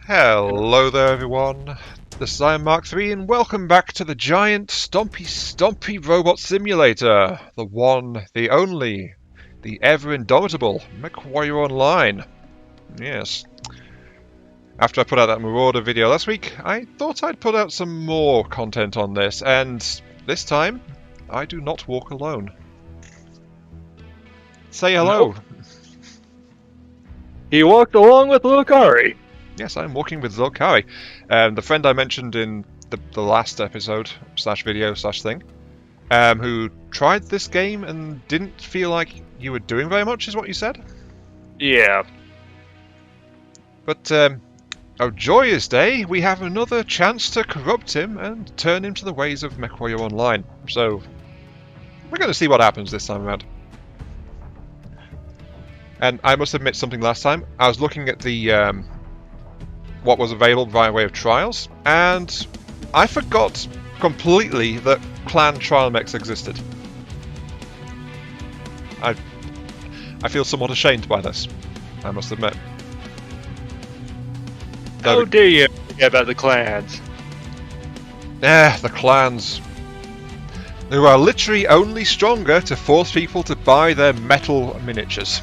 Hello there everyone, this is Iron Mark III and welcome back to the giant stompy robot simulator. The one, the only, the ever indomitable Mechwarrior Online. Yes. After I put out that Marauder video last week, I thought I'd put out some more content on this, and this time, I do not walk alone. Say hello. Nope. He walked along with Lucari. Yes, I'm walking with Zilkari, the friend I mentioned in the last episode, /video/thing, who tried this game and didn't feel like you were doing very much, is what you said? Yeah. But, oh joyous day, we have another chance to corrupt him and turn him to the ways of Mechwarrior Online. So, we're going to see what happens this time around. And I must admit something last time, I was looking at the, what was available via way of trials, and I forgot completely that clan trial mechs existed. I feel somewhat ashamed by this, I must admit. How dare you forget about the clans? The clans. They are literally only stronger to force people to buy their metal miniatures.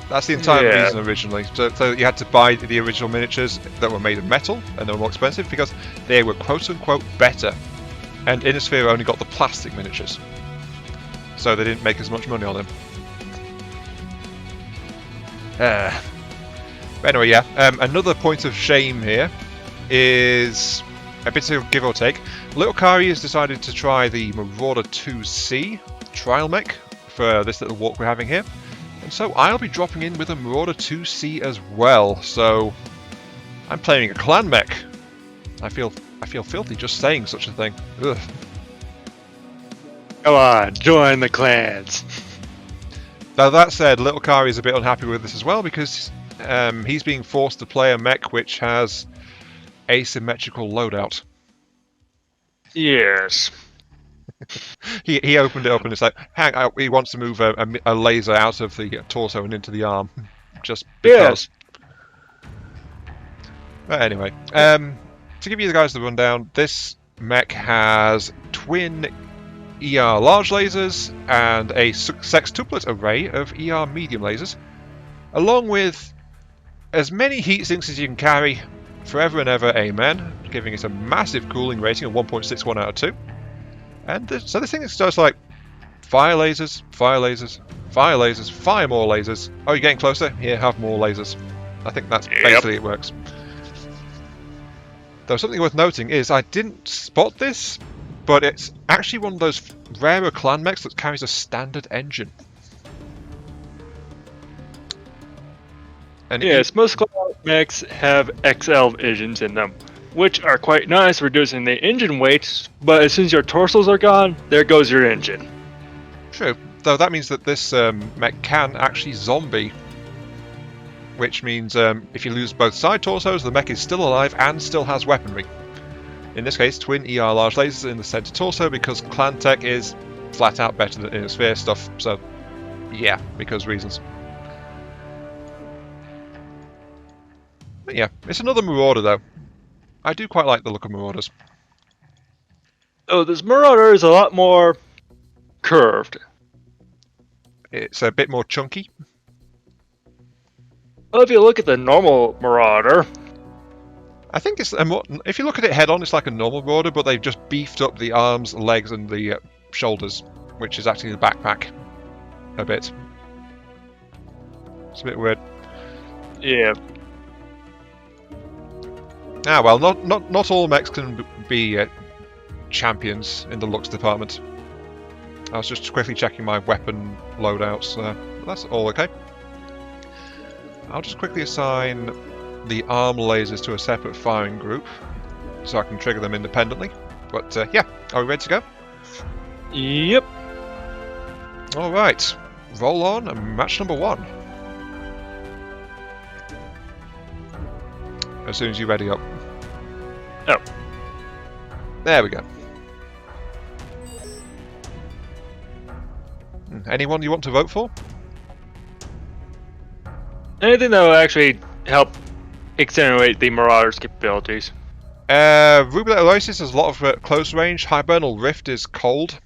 That's the entire reason originally. So you had to buy the original miniatures that were made of metal, and they were more expensive because they were quote-unquote better. And Innisphere only got the plastic miniatures. So they didn't make as much money on them. But anyway, yeah. Another point of shame here is a bit of give or take. Little Kari has decided to try the Marauder 2C trial mech for this little walk we're having here. And so I'll be dropping in with a Marauder 2C as well, so I'm playing a clan mech. I feel filthy just saying such a thing. Ugh. Come on, join the clans. Now that said, Little Kari is a bit unhappy with this as well because he's being forced to play a mech which has asymmetrical loadout. Yes. He opened it up and it's like, he wants to move a laser out of the torso and into the arm, just because. Yes. But anyway, to give you guys the rundown, this mech has twin ER large lasers and a sextuplet array of ER medium lasers, along with as many heat sinks as you can carry, forever and ever, amen, giving it a massive cooling rating of 1.61 out of 2. And so this thing is just like fire lasers, fire lasers, fire lasers, fire more lasers. Oh, you're getting closer? Here, have more lasers. I think that's basically it works. Though something worth noting is I didn't spot this, but it's actually one of those rarer clan mechs that carries a standard engine. And Yes, most clan mechs have XL engines in them, which are quite nice, reducing the engine weight, but as soon as your torsos are gone, there goes your engine. True, though that means that this mech can actually zombie, which means if you lose both side torsos, the mech is still alive and still has weaponry. In this case, twin ER large lasers in the center torso because clan tech is flat out better than Innisphere stuff, so yeah, because reasons. But yeah, it's another Marauder though. I do quite like the look of Marauders. Oh, this Marauder is a lot more curved. It's a bit more chunky. Well, if you look at the normal Marauder, I think it's if you look at it head on, it's like a normal Marauder, but they've just beefed up the arms, legs, and the shoulders, which is actually the backpack a bit. It's a bit weird. yeah. Ah, well, not all mechs can be champions in the looks department. I was just quickly checking my weapon loadouts. That's all okay. I'll just quickly assign the arm lasers to a separate firing group, so I can trigger them independently. But yeah, are we ready to go? Yep. All right, roll on and match number 1. As soon as you're ready up. Oh. There we go. Anyone you want to vote for? Anything that will actually help accentuate the Marauders' capabilities. Rubelet Oasis has a lot of close range. Hibernal Rift is cold.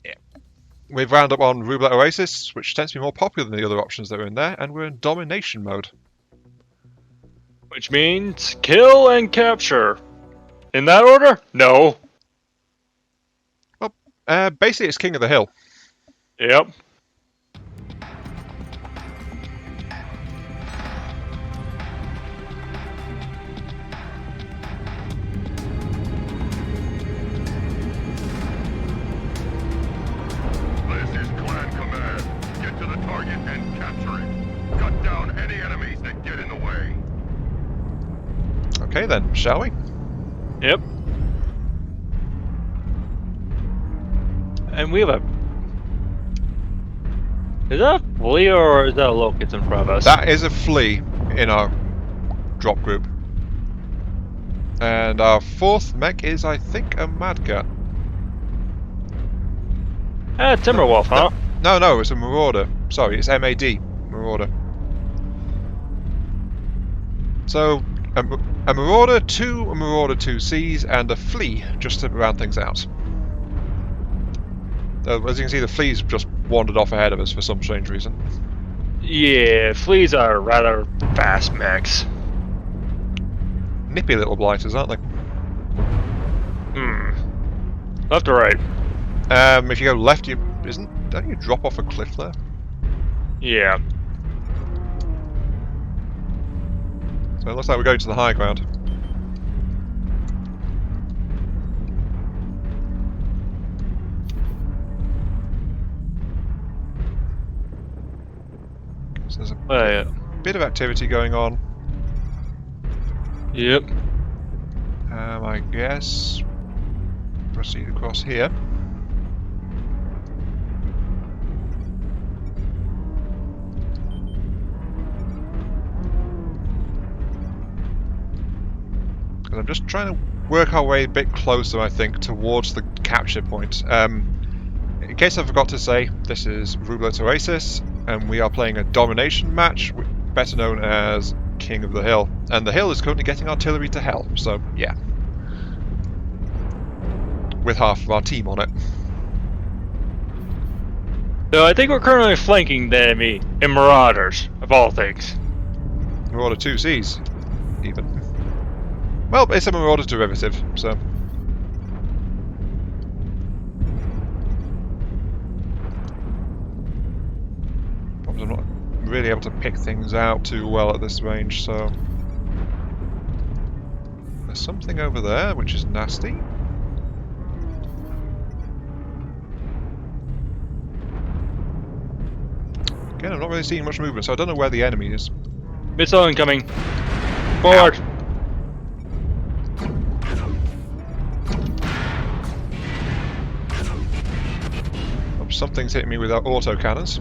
Yeah. We've wound up on Rubelet Oasis, which tends to be more popular than the other options that are in there, and we're in domination mode. Which means kill and capture. In that order? No. Well, basically it's King of the Hill. Yep. This is Clan Command. Get to the target and capture it. Cut down any enemies that get in the way. Okay then, shall we? Yep. And we have a... Is that a flea or is that a locust in front of us? That is a flea in our drop group. And our fourth mech is, I think, a mad cat. Timberwolf, huh? No, it's a Marauder. Sorry, it's MAD, Marauder. So, a Marauder, two Marauder 2Cs, and a flea, just to round things out. As you can see, the flea's just wandered off ahead of us for some strange reason. Yeah, fleas are rather fast mechs. Nippy little blighters, aren't they? Left or right? If you go left, don't you drop off a cliff there? Yeah. So it looks like we're going to the high ground. So there's a bit of activity going on. Yep. I guess proceed across here. Because I'm just trying to work our way a bit closer, I think, towards the capture point. In case I forgot to say, this is Rubelet Oasis, and we are playing a domination match, better known as King of the Hill. And the Hill is currently getting artillery to hell, so yeah. With half of our team on it. So I think we're currently flanking the enemy in Marauders, of all things. Marauder 2Cs, even. Well, it's a Marauder derivative, so... I'm not really able to pick things out too well at this range, so... There's something over there, which is nasty. Again, I'm not really seeing much movement, so I don't know where the enemy is. Missile incoming. Forward. Oh, something's hitting me with our autocannons.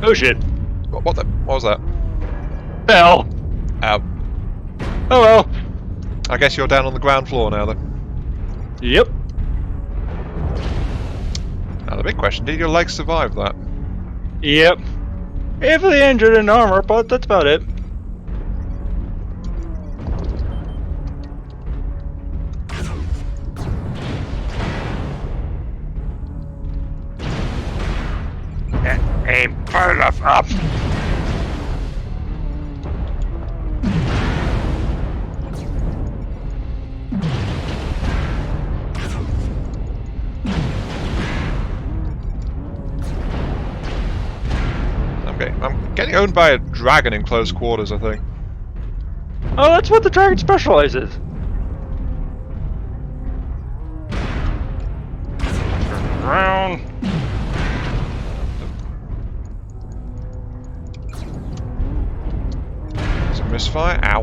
Oh shit. What was that? Hell. Ow. Oh well. I guess you're down on the ground floor now then. Yep. Now the big question, did your legs survive that? Yep. Heavily injured in armor, but that's about it. Aim far enough up. I'm getting owned by a dragon in close quarters, I think. Oh, that's what the dragon specializes. Turn around. It's a misfire. Ow.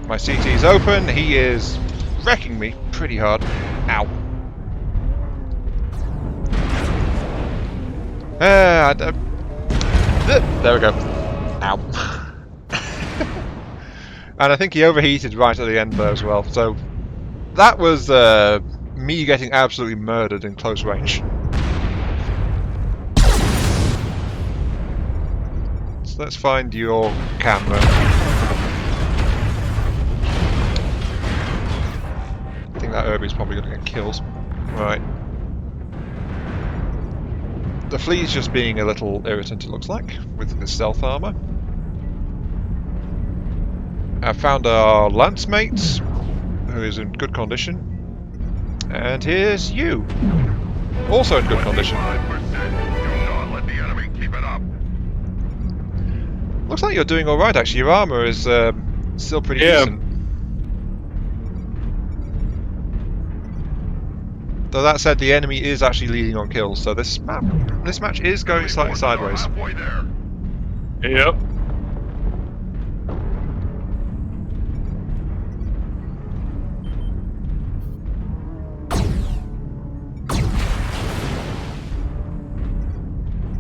My CT's open. He is wrecking me pretty hard. Ow. There we go. Ow. And I think he overheated right at the end there as well. So that was me getting absolutely murdered in close range. So let's find your camera. I think that Herbie's probably going to get killed. Right. The flea's just being a little irritant, it looks like, with the stealth armor. I found our lance mate, who is in good condition. And here's you, also in good condition. 25%. Do not let the enemy keep it up. Looks like you're doing alright actually, your armor is still pretty decent. Though that said, the enemy is actually leading on kills, so this match is going slightly sideways. Halfway there. Yep.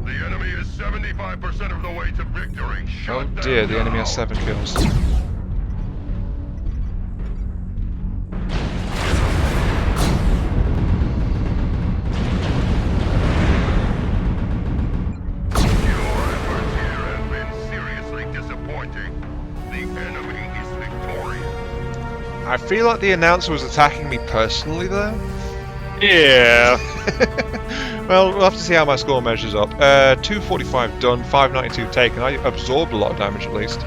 The enemy is 75% of the way to victory. Oh Shut them dear, the enemy down. has 7 kills. I feel like the announcer was attacking me personally there. Yeah. Well, we'll have to see how my score measures up. 245 done, 592 taken. I absorbed a lot of damage at least.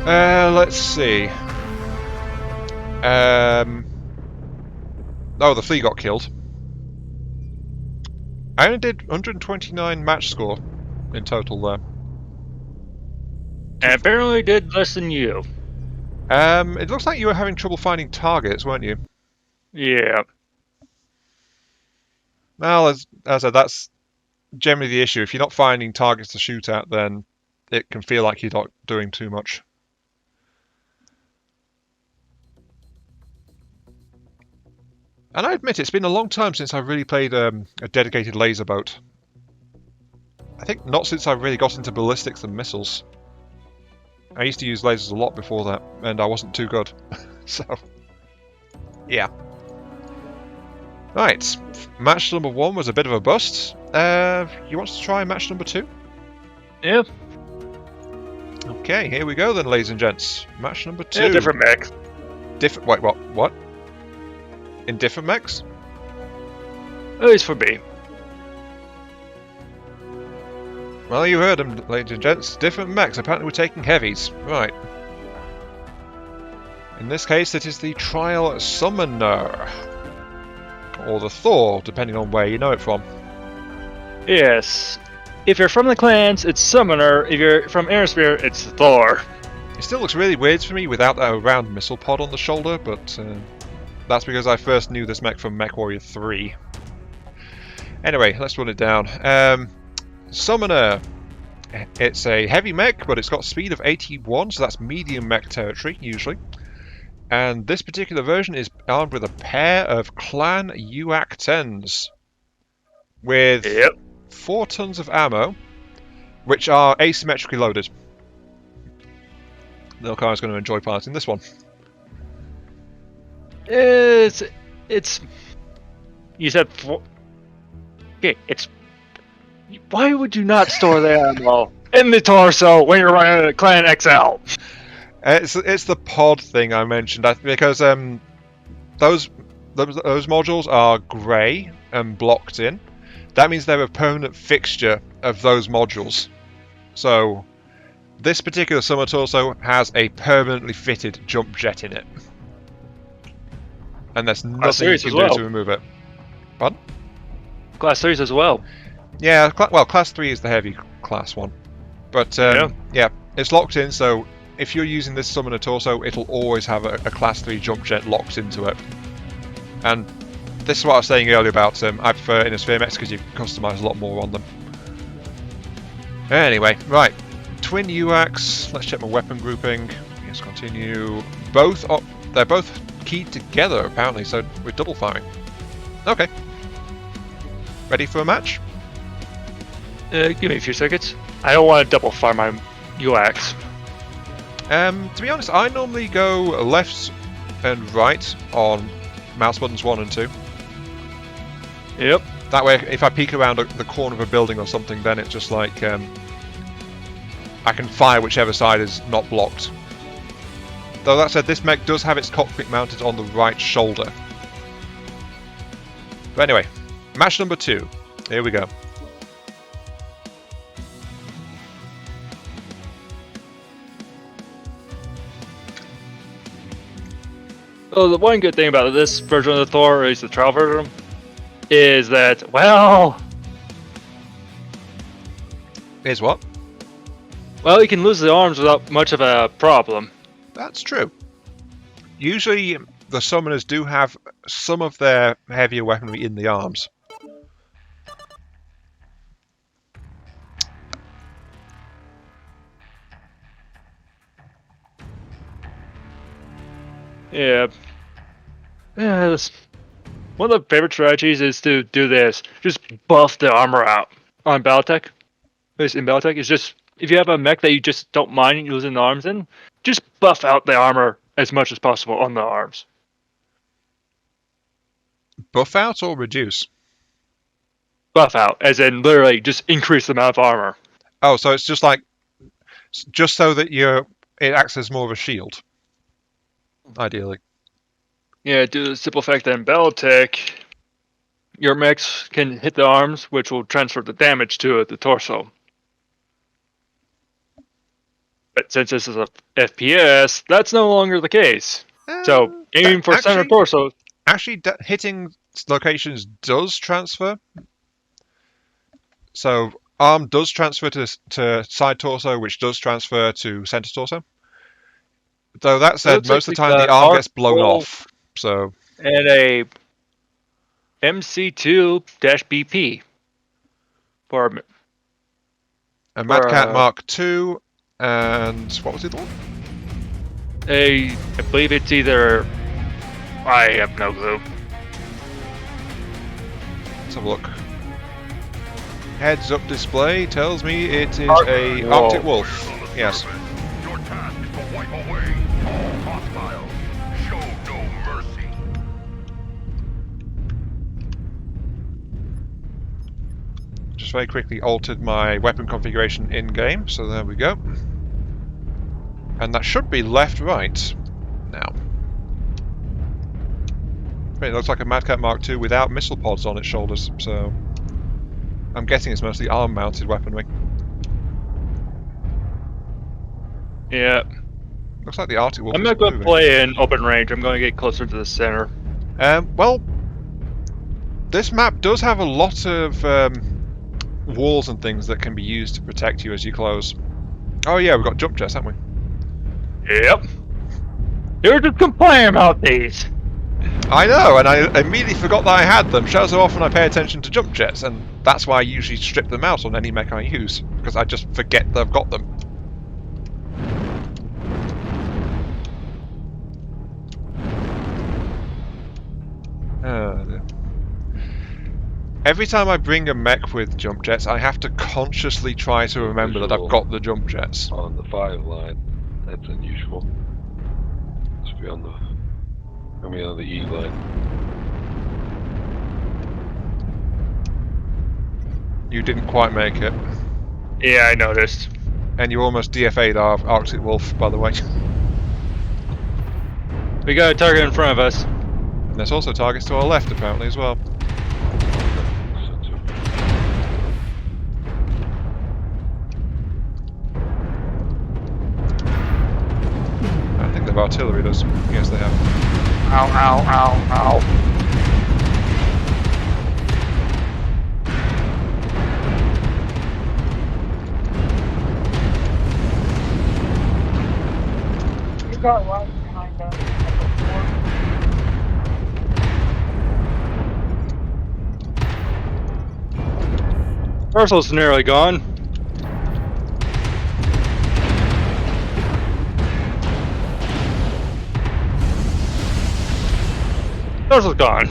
Let's see. Oh, the flea got killed. I only did 129 match score in total there. And apparently did less than you. It looks like you were having trouble finding targets, weren't you? Yeah. Well, as I said, that's generally the issue. If you're not finding targets to shoot at, then it can feel like you're not doing too much. And I admit, it's been a long time since I've really played a dedicated laser boat. I think not since I really got into ballistics and missiles. I used to use lasers a lot before that, and I wasn't too good. So, yeah. Right, match number 1 was a bit of a bust. You want to try match number 2? Yeah. Okay, here we go then, ladies and gents. Match number 2. Yeah, different mechs. Wait, what? In different mechs? At least for me. Well, you heard them, ladies and gents. Different mechs. Apparently we're taking heavies. Right. In this case, it is the Trial Summoner. Or the Thor, depending on where you know it from. Yes. If you're from the clans, it's Summoner. If you're from Airsphere, it's Thor. It still looks really weird for me without that round missile pod on the shoulder, but that's because I first knew this mech from Mechwarrior 3. Anyway, let's run it down. Summoner. It's a heavy mech, but it's got speed of 81, so that's medium mech territory, usually. And this particular version is armed with a pair of Clan UAC 10s. With 4 tons of ammo, which are asymmetrically loaded. Little Car's going to enjoy piloting this one. It's... You said 4... Okay, it's... Why would you not store the ammo in the torso when you're running a Clan XL? It's the pod thing I mentioned, because those modules are grey and blocked in. That means they're a permanent fixture of those modules. So this particular Summer Torso has a permanently fitted jump jet in it. And there's nothing you can do to remove it. Pardon? Class 3s as well. Yeah, well, Class 3 is the heavy class one. But yeah, it's locked in, so if you're using this Summoner Torso, it'll always have a Class 3 jump jet locked into it. And this is what I was saying earlier about I prefer Innisphere mechs because you can customize a lot more on them. Anyway, right. Twin UACs. Let's check my weapon grouping. Yes, continue. They're both keyed together, apparently, so we're double firing. Okay. Ready for a match? Give me a few seconds. I don't want to double fire my UX. To be honest, I normally go left and right on mouse buttons 1 and 2. Yep. That way, if I peek around the corner of a building or something, then it's just like I can fire whichever side is not blocked. Though that said, this mech does have its cockpit mounted on the right shoulder. But anyway, match number 2. Here we go. So the one good thing about this version of the Thor, or at least the trial version, is that, well, Here's what? you can lose the arms without much of a problem. That's true. Usually, the summoners do have some of their heavier weaponry in the arms. Yeah. One of the favorite strategies is to do this. Just buff the armor out on Battletech. At least in Battletech, it's just, if you have a mech that you just don't mind losing the arms in, just buff out the armor as much as possible on the arms. Buff out or reduce? Buff out, as in literally just increase the amount of armor. Oh, so it's just like, just so that it acts as more of a shield. Ideally. Yeah, due to the simple fact that in Battletech, your mechs can hit the arms, which will transfer the damage to the torso. But since this is a FPS, that's no longer the case. So, aiming for center torso. Actually, hitting locations does transfer. So, arm does transfer to side torso, which does transfer to center torso. Though that said, most of the time the arm gets blown off. So. And a MC2-BP for a Mad Cat Mark II, and what was the other one? I believe it's either. I have no clue. Let's have a look. Heads up display tells me it is a Arctic Wolf. Yes. Your task is to wipe away all hostiles. Show no mercy. Just very quickly altered my weapon configuration in-game, so there we go. And that should be left-right now. It looks like a Mad Cat Mark II without missile pods on its shoulders, so I'm guessing it's mostly arm-mounted weaponry. Yeah. Looks like the Arctic Wolf. I'm not going to play in open range. I'm going to get closer to the center. Well, this map does have a lot of walls and things that can be used to protect you as you close. Oh yeah, we've got jump jets, haven't we? Yep. You're just complaining about these. I know, and I immediately forgot that I had them. Shows how often I pay attention to jump jets, and that's why I usually strip them out on any mech I use, because I just forget that I've got them. Every time I bring a mech with jump jets, I have to consciously try to remember that I've got the jump jets. On the 5 line, that's unusual. Must be on the... I mean on the E line. You didn't quite make it. Yeah, I noticed. And you almost DFA'd our Arctic Wolf, by the way. We got a target in front of us. And there's also targets to our left, apparently, as well. I think they've artillery does. Yes, they have. Ow, ow, ow, ow. You got light behind us. Parcel's nearly gone. Those are gone.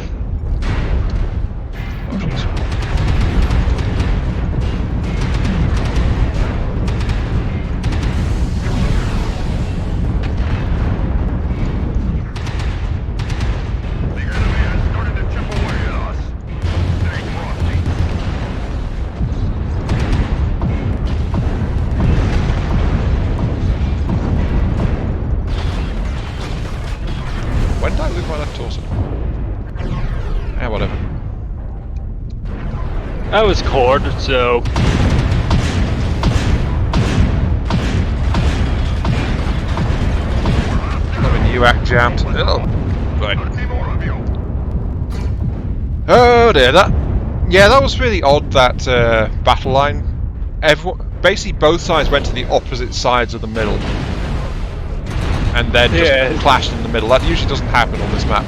Oh, jeez. The enemy has started to chip away at us. Stay frosty. When did I lose my left torso? Yeah, whatever. That was cord, so Having UAC jammed. Oh, right. Let's see more of you. Oh dear, that was really odd, that battle line. Basically both sides went to the opposite sides of the middle. And then just clashed in the middle. That usually doesn't happen on this map.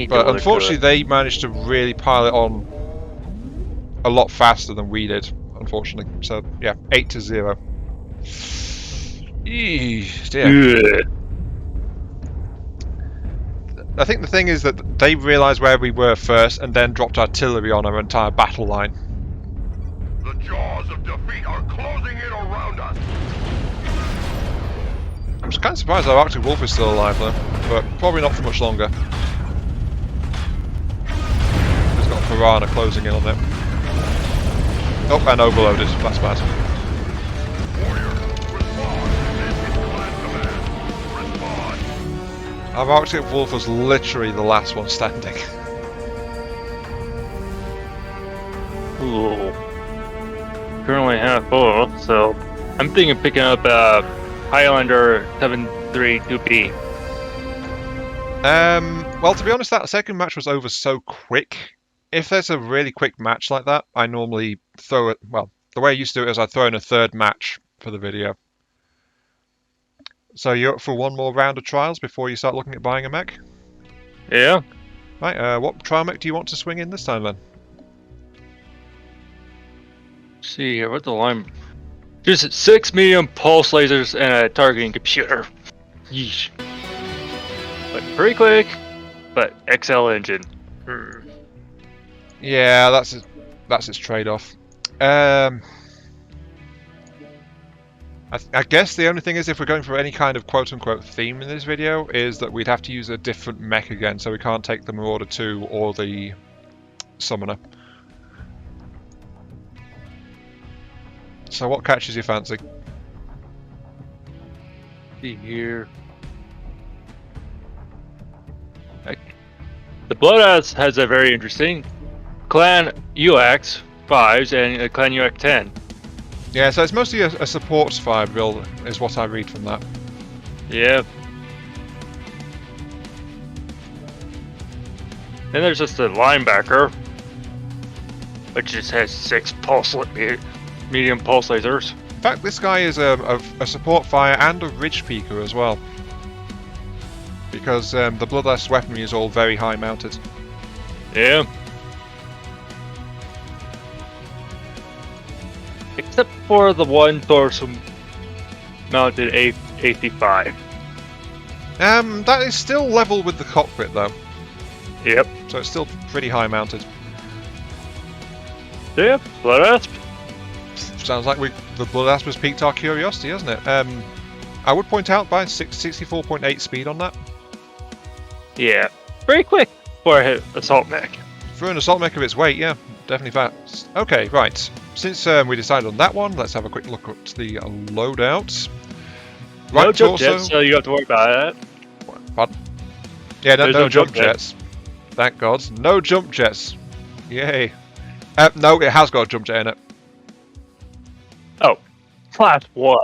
But unfortunately they managed to really pile it on a lot faster than we did, unfortunately. So yeah, 8-0. Eesh, dear. I think the thing is that they realised where we were first and then dropped artillery on our entire battle line. The jaws of defeat are closing in around us. I'm just kind of surprised our Arctic Wolf is still alive though, but probably not for much longer. He's got a Piranha closing in on them. Oh, and overloaded. That's bad. Warrior, respond. This is Clan Command. Respond. Our Arctic Wolf was literally the last one standing. Ooh. Currently half full, so I'm thinking of picking up Highlander 732B. Well, to be honest, that second match was over so quick. If there's a really quick match like that, I normally throw it. Well, the way I used to do it is I throw in a third match for the video. So you're up for one more round of trials before you start looking at buying a mech? Yeah. Right, what trial mech do you want to swing in this time then? Let's see here, what's the line? Just 6 medium pulse lasers and a targeting computer. Yeesh. But pretty quick, but XL engine. Yeah, that's its trade-off. I guess the only thing is, if we're going for any kind of quote-unquote theme in this video, is that we'd have to use a different mech again, so we can't take the Marauder 2 or the Summoner. So what catches your fancy? See here. The Bloodhouse has a very interesting Clan UX 5s and a Clan UX 10. Yeah, so it's mostly a support fire build, is what I read from that. Yeah. Then there's just a linebacker, which just has 6 medium pulse lasers. In fact, this guy is a support fire and a ridge peaker as well. Because the Bloodlust weaponry is all very high mounted. Yeah. Except for the one torso mounted AC5. That is still level with the cockpit though. Yep. So it's still pretty high mounted. Yep. Bloodasp. Sounds like the Bloodasp has piqued our curiosity, hasn't it? I would point out by 64.8 speed on that. Yeah. Very quick for a assault mech. For an assault mech of its weight, yeah. Definitely fast. Okay, right. Since we decided on that one, let's have a quick look at the loadout. Right, no jump torso. jets, so you don't have to worry about that. Pardon? Yeah, There's no no jump jump jets. Thank God. No jump jets. Yay. No, it has got a jump jet in it. Oh. Class 1.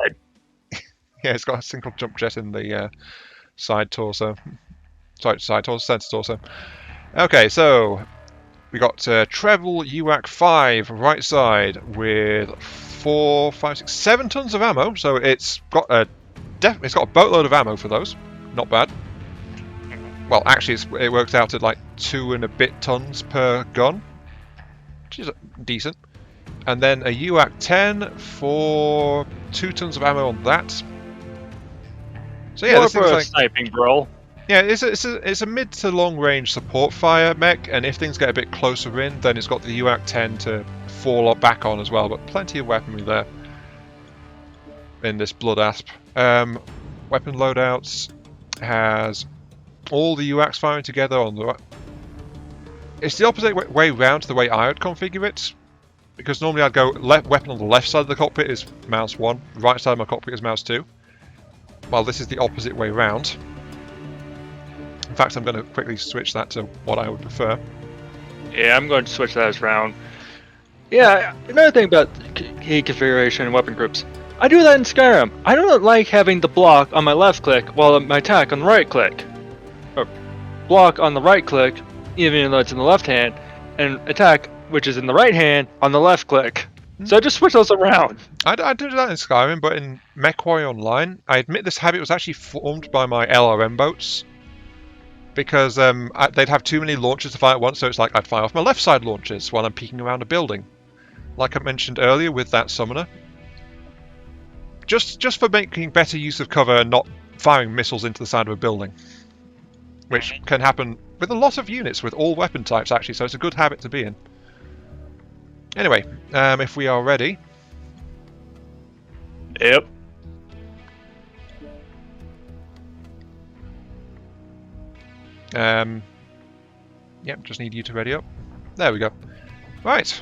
Yeah, it's got a single jump jet in the side torso. Sorry, side torso, center torso. Okay, so we got treble UAC 5 right side with 4, 5, 6, 7 tons of ammo. So it's got a boatload of ammo for those. Not bad. Well, actually, it works out at like 2 and a bit tons per gun, which is decent. And then a UAC 10 for 2 tons of ammo on that. So yeah, More this for thing's a like sniping, bro. yeah, it's a mid to long range support fire mech, and if things get a bit closer in, then it's got the UAC 10 to fall back on as well. But plenty of weaponry there in this Blood Asp. Weapon loadouts has all the UACs firing together on the. It's the opposite way round to the way I would configure it, because normally I'd go weapon on the left side of the cockpit is mouse 1, right side of my cockpit is mouse 2. Well, this is the opposite way round. In fact, I'm going to quickly switch that to what I would prefer. Yeah, I'm going to switch that around. Yeah, another thing about key configuration and weapon groups. I do that in Skyrim. I don't like having the block on my left click while my attack on the right click. Or block on the right click, even though it's in the left hand, and attack, which is in the right hand, on the left click. So I just switch those around. I do that in Skyrim, but in Mechwarrior Online, I admit this habit was actually formed by my LRM boats. Because they'd have too many launchers to fire at once, so it's like I'd fire off my left side launchers while I'm peeking around a building. Like I mentioned earlier with that summoner. Just for making better use of cover and not firing missiles into the side of a building. Which can happen with a lot of units, with all weapon types actually, so it's a good habit to be in. Anyway, if we are ready... Yep. Yep, just need you to ready up. There we go. Right.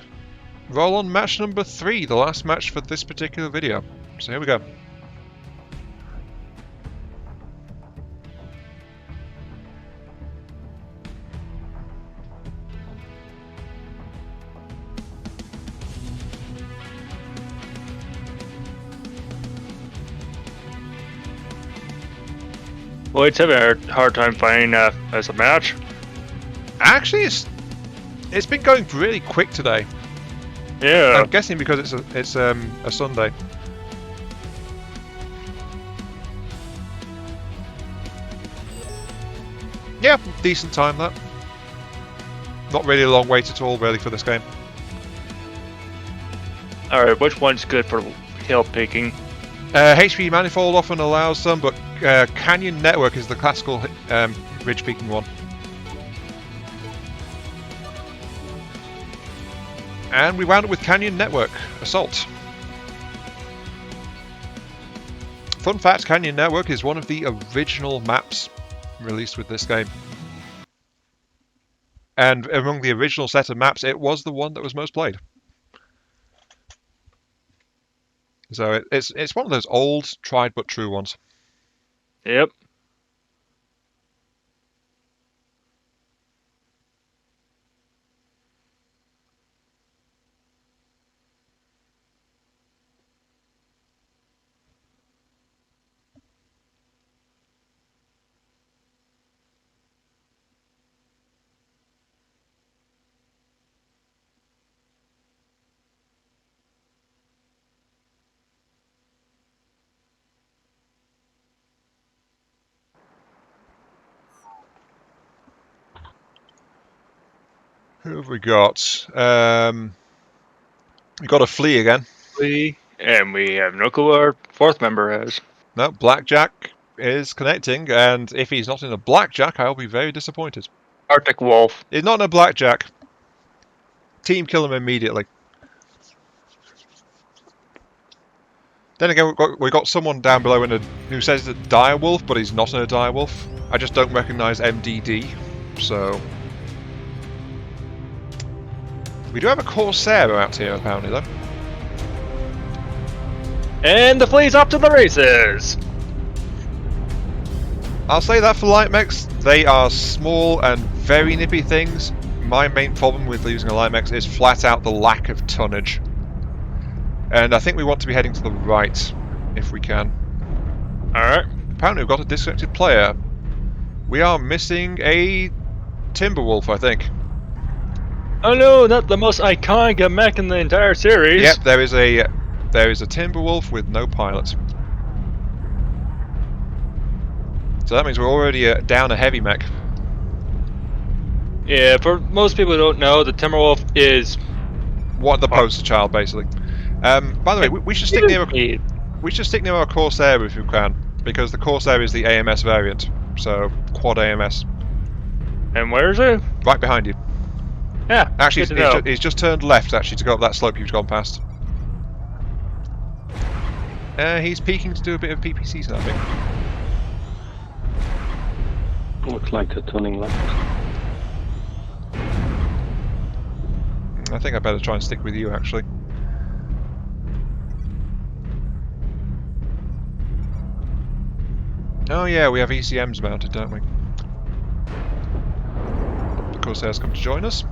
Roll on match number 3, the last match for this particular video. So here we go. Lloyd's having a hard time finding as a match. Actually, it's been going really quick today. Yeah. I'm guessing because it's a Sunday. Yeah, decent time that. Not really a long wait at all, really, for this game. Alright, which one's good for hill picking? HP Manifold often allows some, but Canyon Network is the classical ridge peaking one. And we wound up with Canyon Network Assault. Fun fact, Canyon Network is one of the original maps released with this game. And among the original set of maps, it was the one that was most played. So it's one of those old, tried but true ones. Yep. Who have we got? We got a flea again. And we have no clue our fourth member has. No, Blackjack is connecting, and if he's not in a Blackjack, I'll be very disappointed. Arctic Wolf. He's not in a Blackjack. Team kill him immediately. Then again, we got someone down below who says that Direwolf, but he's not in a Direwolf. I just don't recognise MDD, so... We do have a Corsair out here, apparently, though. And the flea's off to the races! I'll say that for light mechs, they are small and very nippy things. My main problem with using a light mech is flat out the lack of tonnage. And I think we want to be heading to the right, if we can. Alright. Apparently we've got a disconnected player. We are missing a Timberwolf, I think. Oh no, not the most iconic mech in the entire series. Yep, there is a Timberwolf with no pilot. So that means we're already down a heavy mech. Yeah, for most people who don't know, the Timberwolf is... What the poster child, basically. By the way, we should stick near our Corsair if we can. because the Corsair is the AMS variant, so quad AMS. And where is it? Right behind you. Yeah. Actually, good to know. he's just turned left actually to go up that slope you've gone past. He's peeking to do a bit of PPC sniping. Looks like they're turning left. I think I better try and stick with you actually. Oh yeah, we have ECMs mounted, don't we? The Corsairs come to join us.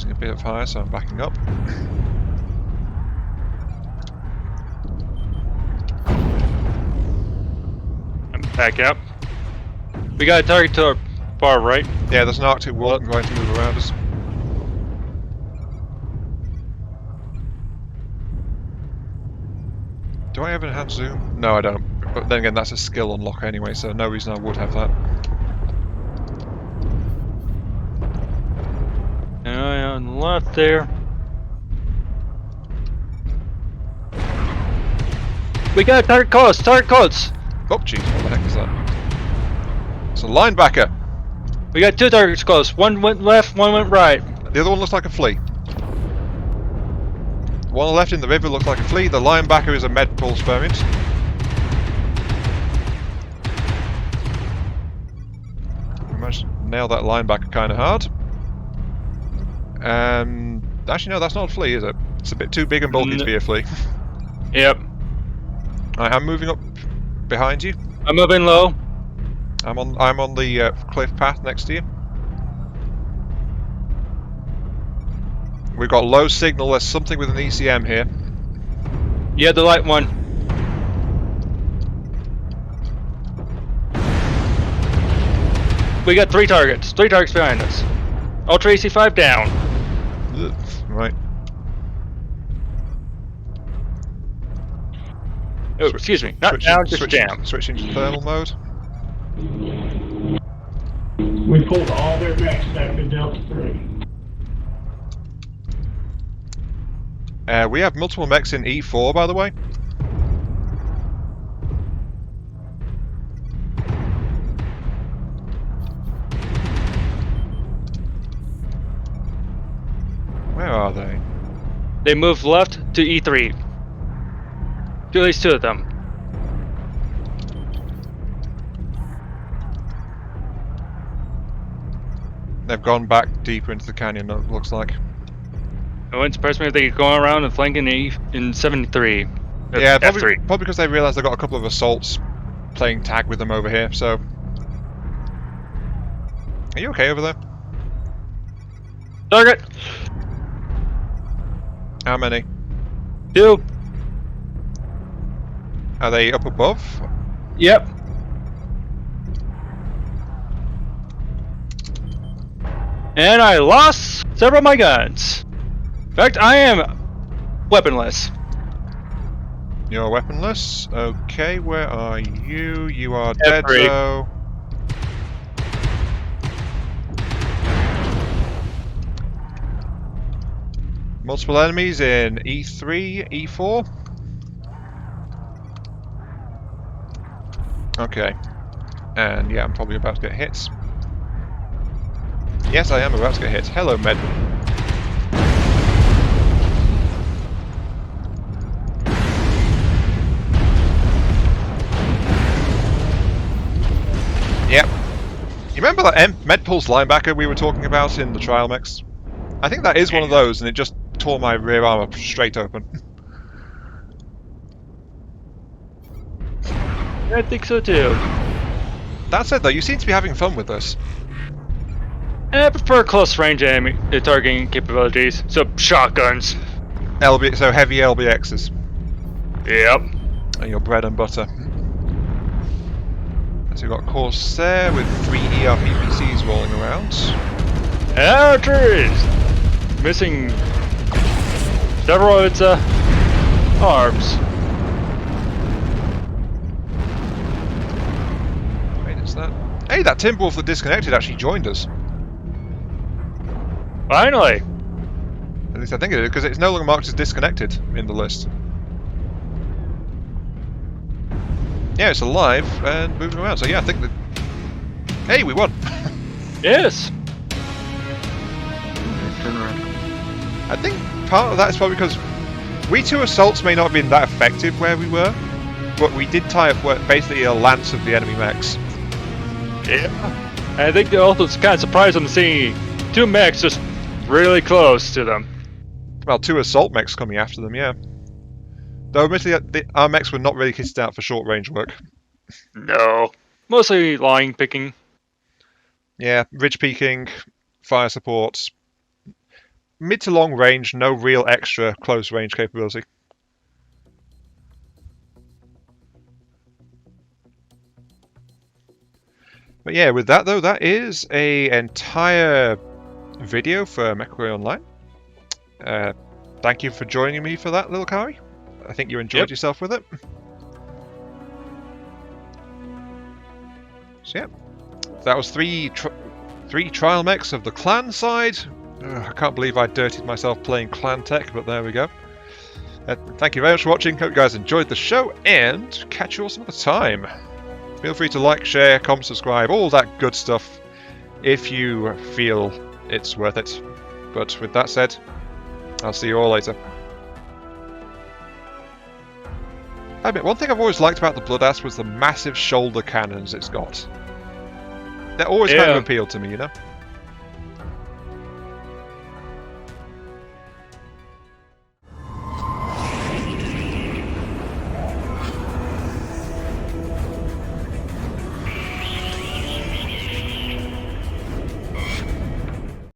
A bit of fire, so I'm backing up. I'm back up. We got a target to our far right. Yeah, there's an Arctic wolf going to move around us. Do I have enhanced zoom? No, I don't. But then again, that's a skill unlock anyway, so no reason I would have that. On the left there. We got a target close, target close. Oh, jeez, what the heck is that? It's a linebacker. We got 2 targets close. One went left, one went right. The other one looks like a flea. The one on the left in the river looks like a flea. The linebacker is a med pulse variant. We managed to nail that linebacker kind of hard. Actually, no, that's not a flea, is it? It's a bit too big and bulky to be a flea. Yep. I'm moving up behind you. I'm moving low. I'm on the cliff path next to you. We've got low signal. There's something with an ECM here. Yeah, the light one. We got 3 targets. 3 targets behind us. Ultra AC5 down. Ugh, right. Oh, excuse me. Not down, just down. Switching to thermal mode. We pulled all their mechs back to Delta 3. We have multiple mechs in E4, by the way. Where are they? They moved left to E3. At least 2 of them. They've gone back deeper into the canyon, it looks like. It wouldn't surprise me if they could go around and flank in 73. Yeah, probably F3. because they realised they've got a couple of assaults playing tag with them over here, so... Are you okay over there? Target! How many? 2. Are they up above? Yep. And I lost several of my guns. In fact, I am weaponless. You're weaponless. Okay, where are you? You are dead, F3. so... Multiple enemies in E3, E4. Okay. And yeah, I'm probably about to get hit. Yes, I am about to get hit. Hello, Med. Yep. You remember that Medpulse linebacker we were talking about in the trial mechs? I think that is one of those, and it just tore my rear armor straight open. I think so too. That said, though, you seem to be having fun with this. I prefer close range aiming, targeting capabilities. So shotguns. So heavy LBXs Yep. are your bread and butter. So we've got Corsair with 3 ERPPCs rolling around. Archers! Missing several of its arms. Wait, is that? Hey, that Timberwolf that disconnected actually joined us. Finally! At least I think it is, because it's no longer marked as disconnected in the list. Yeah, it's alive and moving around. So yeah, I think that. Hey, we won! Yes! Turn around. I think part of that is probably because we 2 assaults may not have been that effective where we were, but we did tie up basically a lance of the enemy mechs. Yeah. And I think they're also kind of surprised on seeing 2 mechs just really close to them. Well, 2 assault mechs coming after them, yeah. Though admittedly, our mechs were not really kitted out for short range work. No. Mostly line picking. Yeah, ridge peeking, fire support, mid to long range, no real extra close range capability. But yeah, with that though, that is a entire video for Mechwarrior Online. Thank you for joining me for that, little Kari. I think you enjoyed yourself with it. So yeah, that was three trial mechs of the clan side. I can't believe I dirtied myself playing clan tech, but there we go. Thank you very much for watching. Hope you guys enjoyed the show, and catch you all some other time. Feel free to like, share, comment, subscribe, all that good stuff, if you feel it's worth it. But with that said, I'll see you all later. I admit, one thing I've always liked about the Bloodass was the massive shoulder cannons it's got. That always kind of appealed to me, you know?